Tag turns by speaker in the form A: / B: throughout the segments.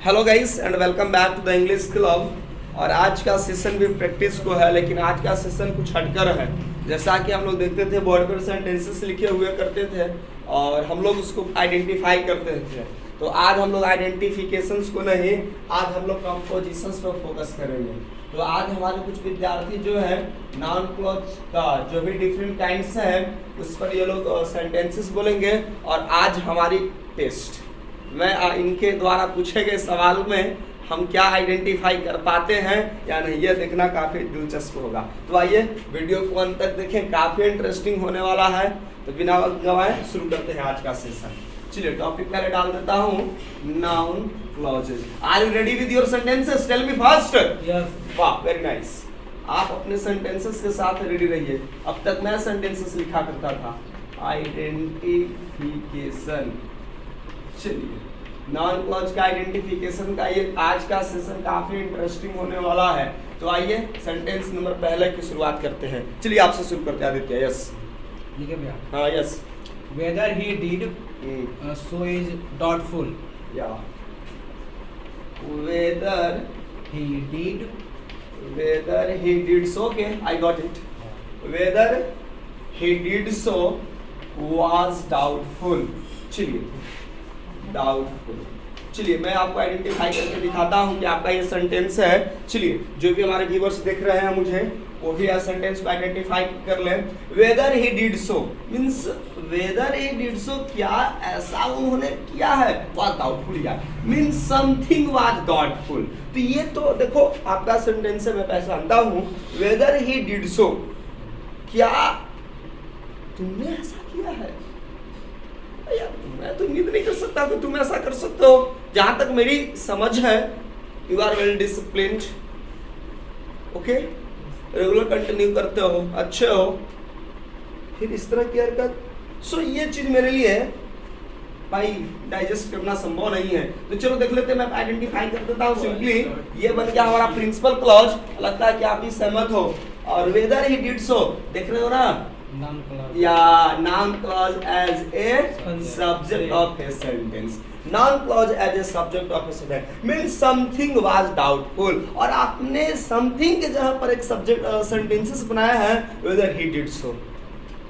A: Hello guys and welcome back to the English club. और आज का सेशन भी प्रैक्टिस को है, लेकिन आज का सेशन कुछ हटकर है। जैसा कि हम लोग देखते थे बोर्ड पर सेंटेंसेस लिखे हुए करते थे और हम लोग उसको आइडेंटिफाई करते थे। तो आज हम लोग आइडेंटिफिकेशंस को नहीं, आज हम लोग कंपोजिशंस पर फोकस करेंगे। तो आज हमारे कुछ विद्यार्थी जो है नाउन क्लॉज का जो भी डिफरेंट काइंड्स हैं उस पर ये लोग सेंटेंसेस बोलेंगे। और आज हमारी टेस्ट मैं इनके द्वारा पूछे गए सवाल में हम क्या आइडेंटिफाई कर पाते हैं या नहीं, ये देखना काफ़ी दिलचस्प होगा। तो आइए वीडियो को अंत तक देखें, काफ़ी इंटरेस्टिंग होने वाला है। तो बिना वक्त गवाए शुरू करते हैं आज का सेशन। चलिए टॉपिक पहले डाल देता हूँ, noun clauses. Are you ready with your sentences? Tell me fast.
B: Yes.
A: वाह, वेरी नाइस। आप अपने सेंटेंसेस के साथ रेडी रहिए। अब तक मैं सेंटेंसेस लिखा करता था। आइडेंटिफिकेशन, चलिए नॉन क्लॉज का आइडेंटिफिकेशन का ये आज का सेशन काफी इंटरेस्टिंग होने वाला है। तो आइए सेंटेंस नंबर पहले की शुरुआत करते हैं। चलिए आपसे शुरू करते हैं आदित्य। यस,
B: लिखे भैया।
A: हाँ yes.
B: Whether he did so is doubtful.
A: या weather
B: He did.
A: so, okay, I got it. Whether he did so was doubtful. चलिए डाउटफुल। चलिए मैं आपको आइडेंटिफाई करके दिखाता हूँ कि आपका ये सेंटेंस है। चलिए जो भी हमारे व्यूअर्स देख रहे हैं मुझे वो भी यह सेंटेंस को आइडेंटिफाई कर लें। Weather he did so means weather he did so, क्या ऐसा उन्होंने किया है, वाज डाउटफुल या मीन्स समथिंग वाज डाउटफुल। तो ये तो देखो आपका सेंटेंस है, मैं पहचानता हूँ। वेदर ही डिड सो, क्या तुमने ऐसा किया है? यार मैं तो उम्मीद नहीं कर सकता कि तुम ऐसा कर सकते हो। जहां तक मेरी समझ है you are well disciplined, okay, regular continue करते हो, अच्छे हो, फिर इस तरह की हरकत। सो ये चीज मेरे लिए भाई डाइजेस्ट करना संभव नहीं है। तो चलो देख लेते हैं, मैं आइडेंटिफाई कर देता हूँ सिंपली। ये बन गया हमारा प्रिंसिपल क्लॉज। लगता है कि आप भी सहमत हो। और वेदर ही डिड सो देख रहे हो ना,
B: Noun clause.
A: Yeah, noun clause as a subject of a sentence. Noun clause as a subject of a sentence means something was doubtful। और आपने something के जगह पर एक subject sentences बनाया है whether he did so।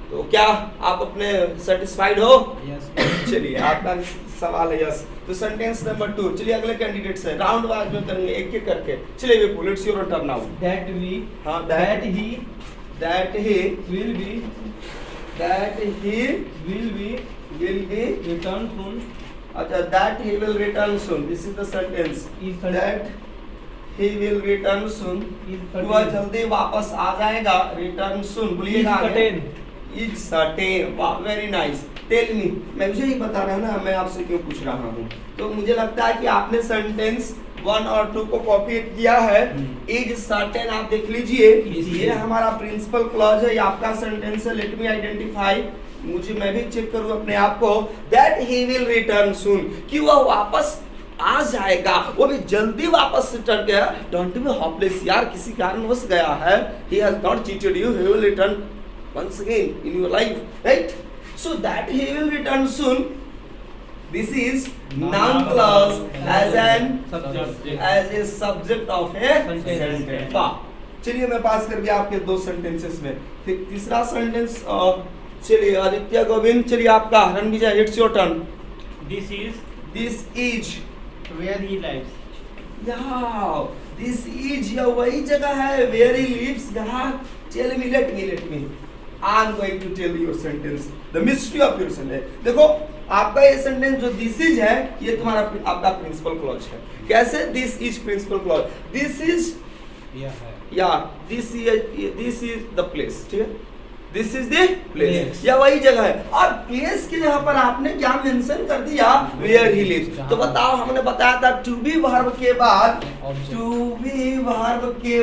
A: तो क्या आप अपने satisfied हो?
B: Yes.
A: चलिए आपका सवाल है यस। तो सेंटेंस नंबर 2। चलिए अगले कैंडिडेट्स है, राउंड वाइज में करेंगे एक एक करके। चलिए Vipul, it's your turn now.
B: That we.
A: हाँ,
B: That he
A: that he
B: will be return soon.
A: अच्छा, that he will return soon, this is the sentence।
B: Is certain.
A: that he will return soon,
B: Is
A: वह
B: certain.
A: जल्दी वापस आ जाएगा। return soon
B: Is
A: बोलिएगा आगे।
B: certain.
A: is certain, वाह very nice. Tell me, मैं मुझे ही बता रहा हूँ ना मैं आपसे क्यों पूछ रहा हूँ। तो मुझे लगता है कि आपने सेंटेंस 1 और 2 को कॉपी किया है। इज सर्टेन आप देख लीजिए, ये हमारा प्रिंसिपल क्लॉज है, ये आपका सेंटेंस है। लेट मी आइडेंटिफाई, मुझे मैं भी चेक करूँ अपने आप को। दैट ही विल रिटर्न सून, कि वह वापस आ जाएगा, वो भी जल्दी वापस रिटर्न गया। डोंट बी होपलेस यार, किसी कारणवश गया है। He has not cheated you, he will return once again in your life, right? So that he will return soon, this is noun clause as a subject of a sentence। वाह, चलिए मैं पास कर गया आपके 2 सेंटेंसेस में। फिर तीसरा sentence चलिए आदित्य गोविंद, चलिए आपका Ranvijay, it's your turn.
B: This
A: this is
B: where he lives.
A: Yeah, this is यह वही जगह है where he lives। यहाँ tell me, let me I am going to tell you your sentence, the mystery of your sentence। देखो आपका ये sentence जो this is है, ये तुम्हारा आपका प्रिंसिपल क्लॉज है। कैसे? This is principal clause, this is या दिस इज द प्लेस, ठीक है, दिस इज द प्लेस, या वही जगह है। और प्लेस की जगह पर आपने क्या मेंशन कर दिया, वेयर ही लिव्स। तो बताओ, हमने बताया था टू बी वर्ब के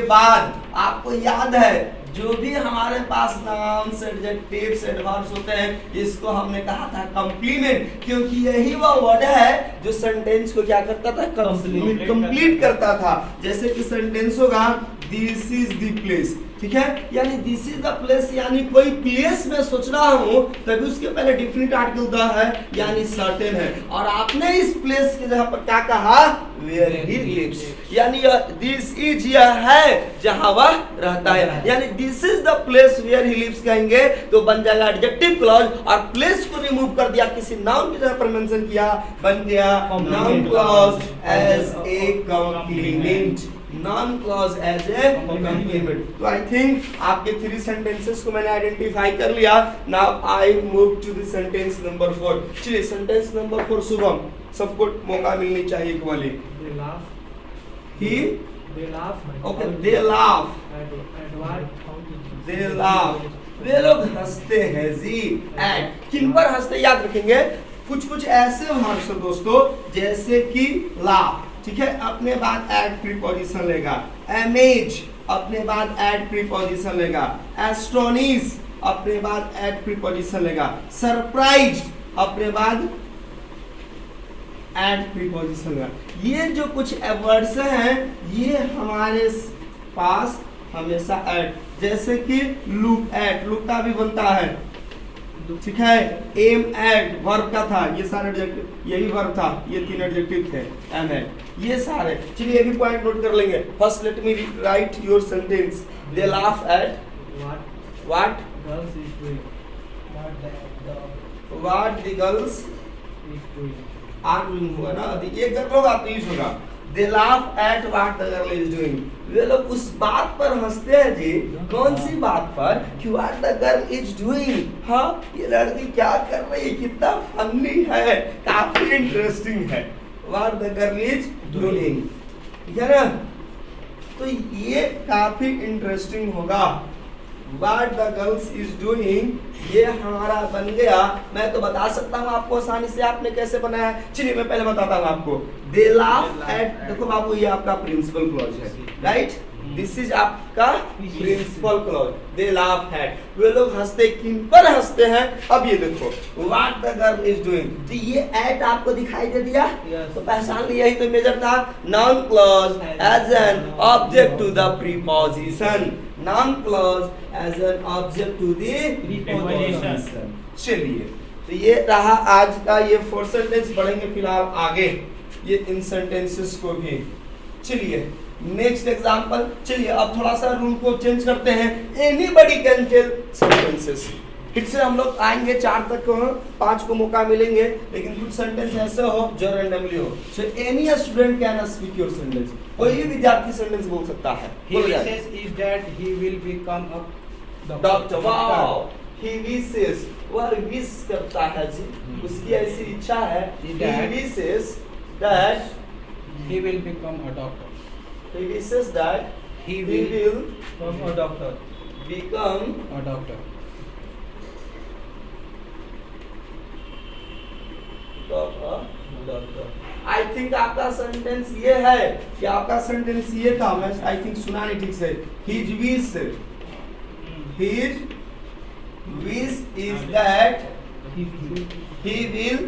A: बाद आपको याद है जो भी हमारे पास नाउन्स, एडजेक्टिव्स, एडवर्ब्स होते हैं, इसको हमने कहा था कंप्लीमेंट, क्योंकि यही वह वर्ड है जो सेंटेंस को क्या करता था, कंप्लीट करता था। जैसे कि सेंटेंस होगा दिस इज द प्लेस, ठीक है, यानी दिस इज द प्लेस, यानी कोई प्लेस में सोच रहा हूं तभी उसके पहले डिफिनिट आर्टिकल द है, यानी सर्टेन है, और आपने इस प्लेस के जगह पर क्या कहा, वेयर ही लिव्स, यानी दिस इज यह है जहां वह रहता है, यानी this is the place where he lives कहेंगे तो बन जाएगा एडजेक्टिव क्लॉज, और प्लेस को रिमूव कर दिया, किसी नाउन की जगह पर मेंशन किया, बन गया noun clause as a complement, noun clause as a complement. तो आई थिंक आपके 3 सेंटेंसेस को मैंने आइडेंटिफाई कर लिया। Now I move to the sentence number 4। चलिए सेंटेंस नंबर 4 शुभम, सबको मौका मिलनी चाहिए equally.
C: They laugh.
A: He
C: They laugh.
A: Okay, they laugh,
C: At what?
A: They laugh, वे लोग हंसते हैं जी, एट किन पर हंसते याद रखेंगे, कुछ कुछ ऐसे वर्ड्स हैं दोस्तों जैसे कि लाफ, ठीक है, अपने बाद एड प्रीपोजिशन लेगा, अमेज अपने बाद एड प्रीपोजिशन लेगा, एस्टोनिश अपने बाद एड प्रीपोजिशन लेगा, सरप्राइज अपने बाद एड प्रीपोजिशन लेगा। ये जो कुछ वर्ड्स हैं ये हमारे पास हमेशा एड, जैसे कि लुक एट, लुक का भी बनता है, ठीक है, एम एट वर्ब का था, ये सारे एडजेक्टिव, ये भी वर्ब था, ये 3 एडजेक्टिव थे, एम एट, ये सारे। चलिए ये भी पॉइंट नोट कर लेंगे। First let me write your sentence, they laugh at what
C: Girls is doing. What
A: what the girls
C: is doing.
A: Are doing हुआ ना, ये गर्ल होगा तो यूज होगा, they laugh at what the girl is doing, वे लोग उस बात पर हंसते हैं जी, कौन सी बात पर, कि what the girl is doing, हाँ ये लड़की क्या कर रही है, कितना फनी है, काफी इंटरेस्टिंग है, what the girl is doing, ठीक है ना, तो ये काफी इंटरेस्टिंग होगा। What the girls is doing, ये हमारा बन गया। मैं तो बता सकता हूँ आपको आसानी से, आपने कैसे बनाया, चलिए मैं पहले बताता हूँ आपको। They laugh at, देखो बाबू ये आपका प्रिंसिपल क्लॉज है, राइट, दिस इज आपका principal clause, they laugh at, वे लोग हंसते, किन पर हंसते हैं, अब ये देखो what the girl is doing, तो ये एट आपको दिखाई दे दिया, तो पहचान लिया, ही तो मेजर था, noun clause as an object to the preposition, noun clause as an object to the preposition. चलिए तो ये रहा आज का ये 4 सेंटेंस, बढ़ेंगे फिलहाल आगे ये इन सेंटेंसेस को भी। चलिए नेक्स्ट एग्जांपल, चलिए अब थोड़ा सा रूल को चेंज करते हैं, एनीबॉडी कैन टेल सेंटेंसेस, फिर से हम लोग आएंगे 4 तक, 5 को मौका मिलेंगे, लेकिन कुछ सेंटेंस ऐसे हो जो रैंडमली हो। So any student can speak your sentence, कोई भी विद्यार्थी सेंटेंस बोल सकता है।
B: He wishes is that he will become a
A: doctor, wow, he wishes, वह विश करता है जी, उसकी ऐसी इच्छा है, he wishes that
B: he will become a doctor.
A: he wishes that
B: He
A: he will
C: From a doctor.
A: become
B: A doctor.
A: Doctor. I think आपका sentence ये है कि आपका सेंटेंस ये था, मैं आई थिंक सुना नहीं ठीक से, his wish is that he will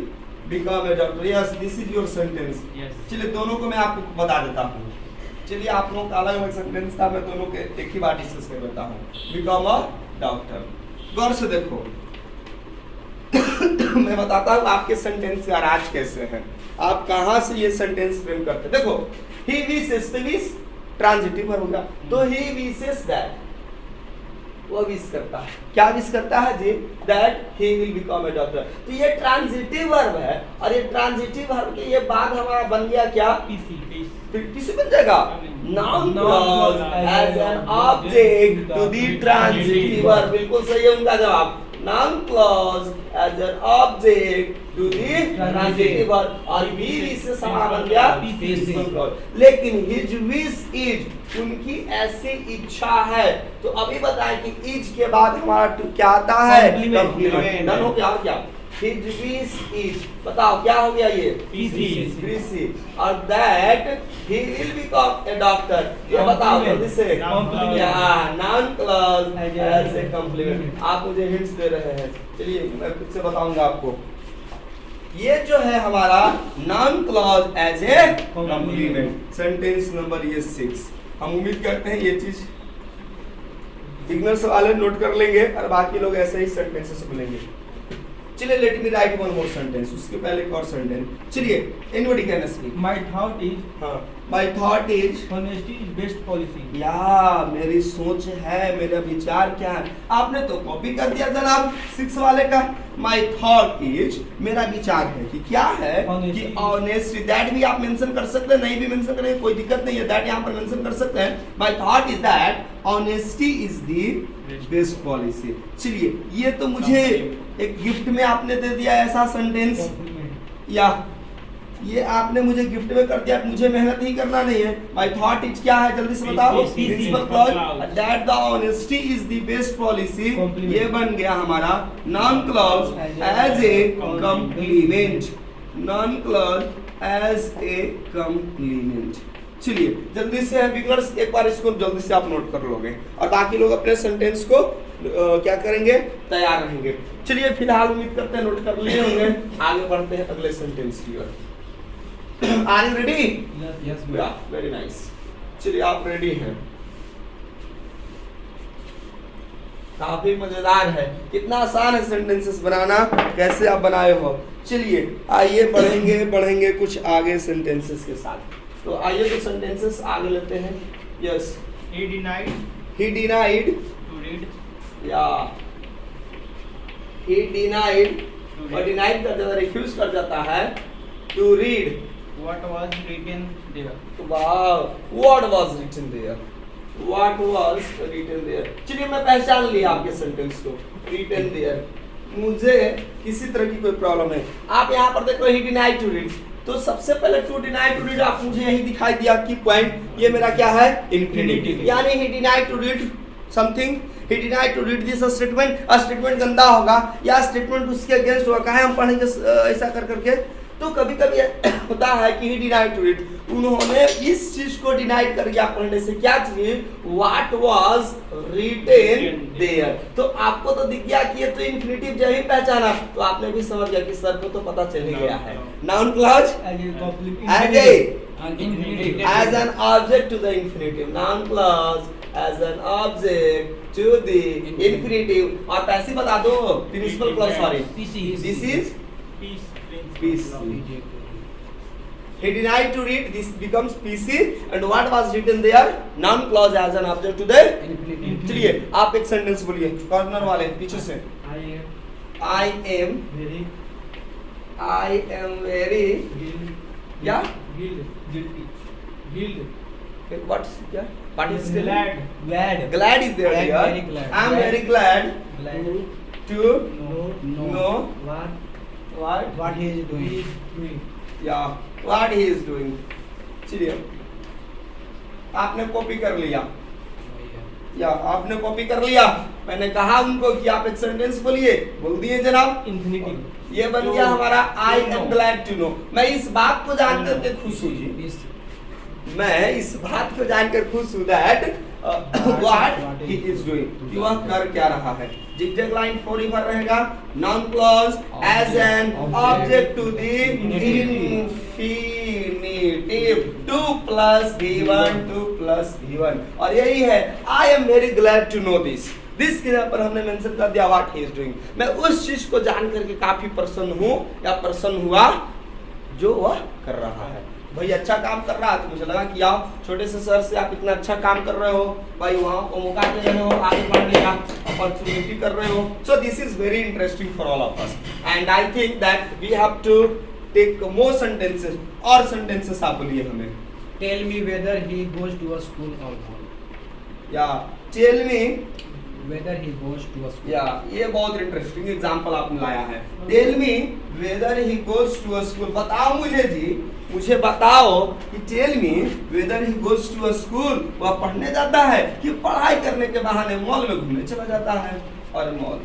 A: become a doctor। yes, this is your sentence।
C: Yes.
A: चलिए दोनों को मैं आपको बता देता हूँ, चलिए आप लोगों का अलग अलग सेंटेंस था, मैं दोनों के एक ही बार डिस्कस कर देता हूँ। बिकम अ डॉक्टर, गौर से देखो मैं बताता हूँ आपके सेंटेंस का राज कैसे है, आप कहाँ से ये सेंटेंस फ्रेम करते हैं। देखो ही विशेस, तो विश ट्रांजिटिव वर्ब होगा, तो ही विशेस दैट, वो विश करता है, क्या विश करता है जी, that he will become a doctor, तो ये ट्रांजिटिव वर्ब है, और ये ट्रांजिटिव वर्ब के ये बाद हमारा बन गया क्या, किसी बन जाएगा noun clause as an object to the transitive verb. बिल्कुल सही है उनका जवाब, noun clause as an object to the transitive verb, और बी विशेष हमारा बन गया प्रिंसिपल क्लॉज। लेकिन हिज विश इज, उनकी ऐसी इच्छा है, तो अभी बताएं कि इज के बाद हमारा क्या आता है, कॉम्प्लीमेंट। डन हो गया, और क्या, his wish is, बताओ क्या हो गया ये, PC, और that he will become a doctor, ये बताओ जल्दी से, noun clause as a complement। आप मुझे हिंट्स दे रहे हैं, चलिए मैं खुद से बताऊंगा आपको, ये जो है हमारा noun clause as a complement, sentence number ये 6 हम उम्मीद करते हैं ये चीज बिगनर्स वाले नोट कर लेंगे और बाकी लोग ऐसे ही सेंटेंसेस बोलेंगे। चलिए late me right one more sentence, उसके पहले एक और सेंटेंस। चलिए anybody can speak.
C: My thought is
A: हाँ, my thought is,
C: honesty is best policy.
A: या मेरी सोच है, मेरा विचार क्या है। आपने तो कॉपी कर दिया जनाब 6 वाले का। माय थॉट इज, मेरा विचार है कि क्या है
C: Honesty.
A: कि ऑनेस्टी, दैट भी आप मेंशन कर सकते हैं, नहीं भी मेंशन करेंगे कोई दिक्कत नहीं है, दैट यहाँ पर मेंशन कर सकते हैं। My thought is that honesty is the best policy. चलिए ये तो मुझे एक गिफ्ट में आपने दे दिया ऐसा सेंटेंस,
C: Compliment.
A: या ये आपने मुझे गिफ्ट में कर दिया, मुझे मेहनत ही करना नहीं है। माय थॉट इज क्या है जल्दी से बताओ।
B: PC.
A: Principal clause that the honesty is the best policy.
C: Compliment.
A: ये बन गया हमारा noun clause as a complement, noun clause as a complement. चलिए जल्दी से बिगनर्स एक बार इसको जल्दी से आप नोट कर लोगे और बाकी लोग अपने सेंटेंस को क्या करेंगे, तैयार रहेंगे। चलिए फिलहाल उम्मीद करते हैं नोट कर लिए होंगे, आगे बढ़ते हैं अगले सेंटेंस की ओर। Are you ready?
B: Yes,
A: yeah very nice. चलिए आप रेडी हैं? काफी मजेदार है, कितना आसान है सेंटेंसेस बनाना, कैसे आप बनाए हो। चलिए आइए बढ़ेंगे कुछ आगे सेंटेंसेस के साथ। तो आइए तो सेंटेंसेस आगे लेते हैं। Yes,
C: He denied
A: he denied,
C: to read.
A: या ही डिनाइड,
C: To
A: और
C: read
A: डिनाइड कर जाता, रिफ्यूज कर जाता है to read.
C: what was written there.
A: वाह, what was written there, what was written there. चलिए मैं पहचान लिया आपके सेंटेंस को, रिटन देयर। मुझे किसी तरह की कोई प्रॉब्लम है, आप यहाँ पर देखो ही डिनाइड टू रीड, तो सबसे पहले टू डिनाई टू रीड आप मुझे यही दिखाई दिया कि पॉइंट, ये मेरा क्या है, इंफिनिटिव, यानी he deny to read something, he deny to read this statement. Statement गंदा होगा या स्टेटमेंट उसके अगेंस्ट होगा, कहाँ हम पढ़ेंगे ऐसा कर करके। तो कभी कभी होता है कि ही डिनाइड टू रीड, उन्होंने इस चीज को डिनाइड कर दिया पढ़ने से, क्या चीज, व्हाट वाज रिटेन देयर। तो आपको तो दिख गया कि ये तो इंफिनिटिव, जब ही पहचाना तो आपने भी समझ गया कि सर को तो पता चल ही गया है। Noun clause
C: As a compliment.
A: as an object to the infinitive, noun clause as an object to the infinitive, और पैसिव बता दो, principal clause, sorry this is
C: Peace.
A: Peace. He denied to read, this becomes PC, and what was written there, noun clause as an object to the। चलिए आप एक sentence बोलिए, corner वाले पीछे से।
C: I am
A: I am very क्या?
C: guilty.
A: what क्या? What is still?
C: Glad.
A: Glad is there
B: I am
A: here.
B: very glad.
A: I am very glad
C: Glad.
A: to
C: No.
A: know
C: What
A: what
B: he is
C: he
B: doing.
C: is doing.
A: yeah what he is doing। चलिए आपने copy कर लिया, या आपने copy कर लिया, मैंने कहा उनको कि आप एक सेंटेंस बोलिए, बोल दिए जनाब।
C: Infinitive.
A: ये बन गया हमारा I am glad to know. मैं इस बात को जान करके खुश हूँ जी, मैं इस बात को जानकर खुश हूँ that what he is doing, कि वह कर क्या रहा है। जिगजैग लाइन फॉरएवर रहेगा, noun clause as an object to the infinitive, 2 + v1 2 + v1, और यही है I am very glad to know this. This के यहाँ पर हमने मेंशन कर दिया व्हाट ही इज डूइंग, मैं उस चीज को जान करके काफी प्रसन्न हूँ या प्रसन्न हुआ जो वह कर रहा है। भाई अच्छा काम कर रहा है तो मुझे लगा कि आप छोटे से शहर से आप इतना अच्छा काम कर रहे हो, भाई वहाँ को मौका दे रहे हो, आगे बढ़ने का अपॉर्चुनिटी कर रहे हो। So this is very interesting for all of us, and I think that we have to take more sentences, और सेंटेंसेस आप बोलिए हमें।
B: Tell me whether he goes to a school or not.
A: या tell me,
B: Whether he goes to a school.
A: या ये बहुत interesting example आपने लाया है। Tell me whether he goes to a school, बताओ मुझे जी, मुझे बताओ कि tell me whether he goes to a school, वह पढ़ने जाता है कि पढ़ाई करने के बहाने मॉल में घूमने चला जाता है। और मॉल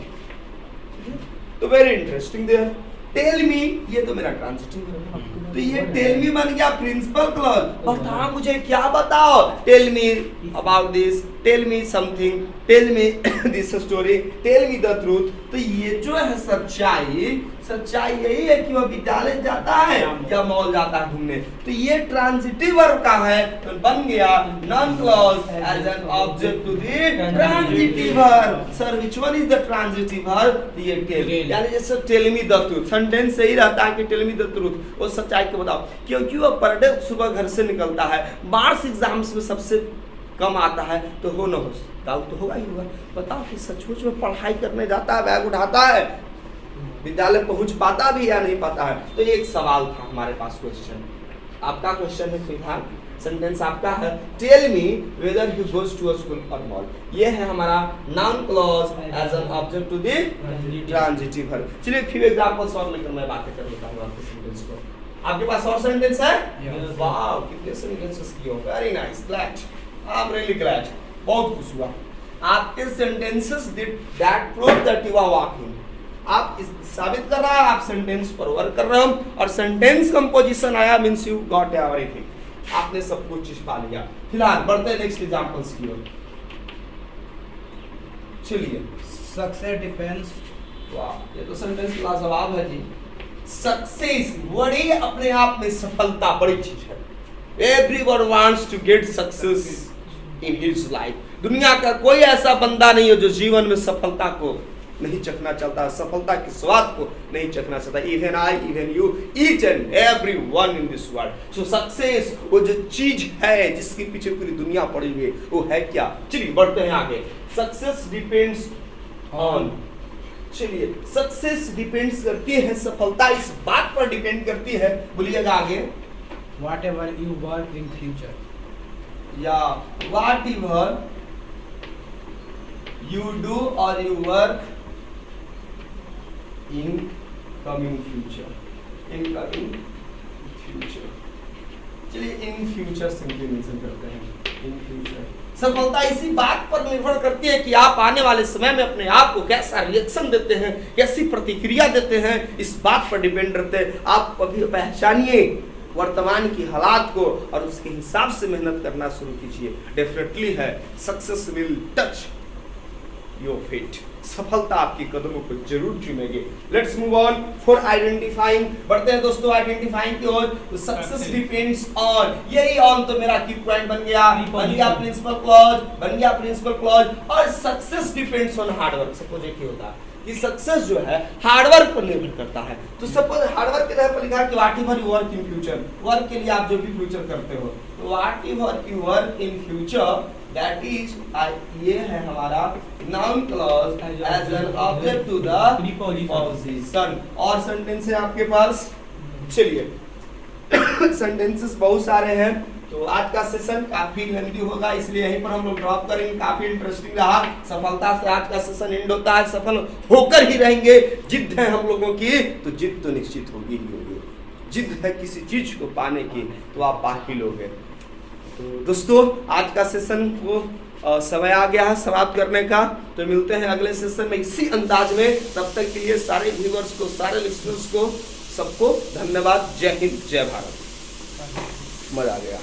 A: तो very interesting there. Tell me, ये तो मेरा ट्रांजिटिव है, तो ये टेल मी बन गया प्रिंसिपल क्लॉज। बताओ मुझे, क्या बताओ, tell me about this, tell me something, tell me this story, tell me the truth. तो ये जो है सच्चाई, सच्चाई यही है कि वह विद्यालय जाता है या मॉल जाता है घूमने। तो ये ट्रांजिटिव वर्ब का है, तो बन गया noun clause as an object to the transitive verb. Sir which one is the transitive verb? ये टेल, यानी जैसे tell me the truth, sentence सही रहता है कि टेल मी द ट्रूथ, वो सच्चाई को बताओ, क्योंकि वो पर डे सुबह घर से निकलता है, मार्क्स एग्जाम्स में सबसे कम आता है, तो हो ना हो डाउट तो होगा ही होगा। बताओ कि सचमुच में पढ़ाई करने जाता है, बैग उठाता है, विद्यालय पहुंच पाता भी या नहीं पाता है? तो ये एक सवाल था हमारे पास क्वेश्चन। आपका क्वेश्चन है फिलहाल, सेंटेंस आपका है tell me whether he goes to a school और मॉल। ये है हमारा noun clause as an object to the transitive verb. चलिए फिर एग्जांपल्स और लेकर मैं बातें कर लेता हूं आपके सेंटेंस को। आपके पास और सेंटेंस है? वाओ, कितने सेंटेंसेस किए हो, very nice, glad, I am really glad, बहुत खुश हुआ। आपके sentences that prove that you are working, आप इस साबित कर रहा है आप सेंटेंस पर वर्क कर रहे हो, और सेंटेंस कंपोजिशन आया मींस यू गॉट एवरीथिंग, आपने सब कुछ चीज पा लिया। फिलहाल बढ़ते हैं नेक्स्ट एग्जांपल्स की ओर। चलिए,
B: सक्सेस डिपेंड्स,
A: वाह ये तो सेंटेंस का जवाब है जी। सक्सेस बड़ी अपने आप में सफलता बड़ी चीज है। Everyone wants to get success in his life. दुनिया का कोई ऐसा बंदा नहीं है जो जीवन में सफलता को नहीं चखना चाहता, सफलता के स्वाद को नहीं चखना चाहता। Even I, even you, each and every one in this world. So success वो जो चीज है जिसके पीछे पूरी दुनिया पड़ी हुई है, वो है क्या? चलिए बढ़ते हैं आगे। सक्सेस डिपेंड्स ऑन, चलिए सक्सेस डिपेंड्स करती है, सफलता इस बात पर डिपेंड करती है, बोलिएगा आगे,
B: whatever you work in future,
A: या whatever you do or you work in coming future, in coming future। चलिए इन फ्यूचर सिंपली मेंशन करते हैं, इन फ्यूचर। सफलता इसी बात पर निर्भर करती है कि आप आने वाले समय में अपने आप को कैसा रिएक्शन देते हैं, कैसी प्रतिक्रिया देते हैं, इस बात पर डिपेंड करते हैं। आप कभी पहचानिए वर्तमान की हालात को और उसके हिसाब से मेहनत करना शुरू कीजिए। डेफिनेटली है success will touch your feet, सफलता आपके कदमों को जरूर चूमेगी। Let's move on for identifying, बढ़ते हैं दोस्तों आइडेंटिफाइंग की ओर। सक्सेस डिपेंड्स ऑन, यही ऑन तो मेरा की पॉइंट बन गया प्रिंसिपल क्लॉज, बन गया प्रिंसिपल क्लॉज। और success depends on hard work. Suppose एक ही होता है कि सक्सेस जो है हार्डवर्क पर निर्भर करता है। तो सपोज हार्डवर्क के तरह पर लिखा है कि whatever you work in future, work के लिए आप जो भी फ्यूचर करते हो, तो whatever you work in future that is, ये है हमारा noun clause as an object to the preposition. और सेंटेंस है आपके पास, चलिए सेंटेंसेस बहुत सारे हैं, तो आज का सेशन काफी लेंथी होगा, इसलिए यहीं पर हम लोग ड्रॉप करेंगे। काफी इंटरेस्टिंग रहा, सफलता से आज का सेशन एंड होता है, सफल होकर ही रहेंगे। जिद है हम लोगों की, तो जिद तो निश्चित होगी ही होगी। जिद है किसी चीज को पाने की, तो आप पा ही लोगे। तो दोस्तों आज का सेशन को समय आ गया है समाप्त करने का, तो मिलते हैं अगले सेशन में इसी अंदाज में। तब तक के लिए सारे व्यूअर्स को, सारे लिसनर्स को, सबको धन्यवाद। जय हिंद, जय भारत, मजा आ गया।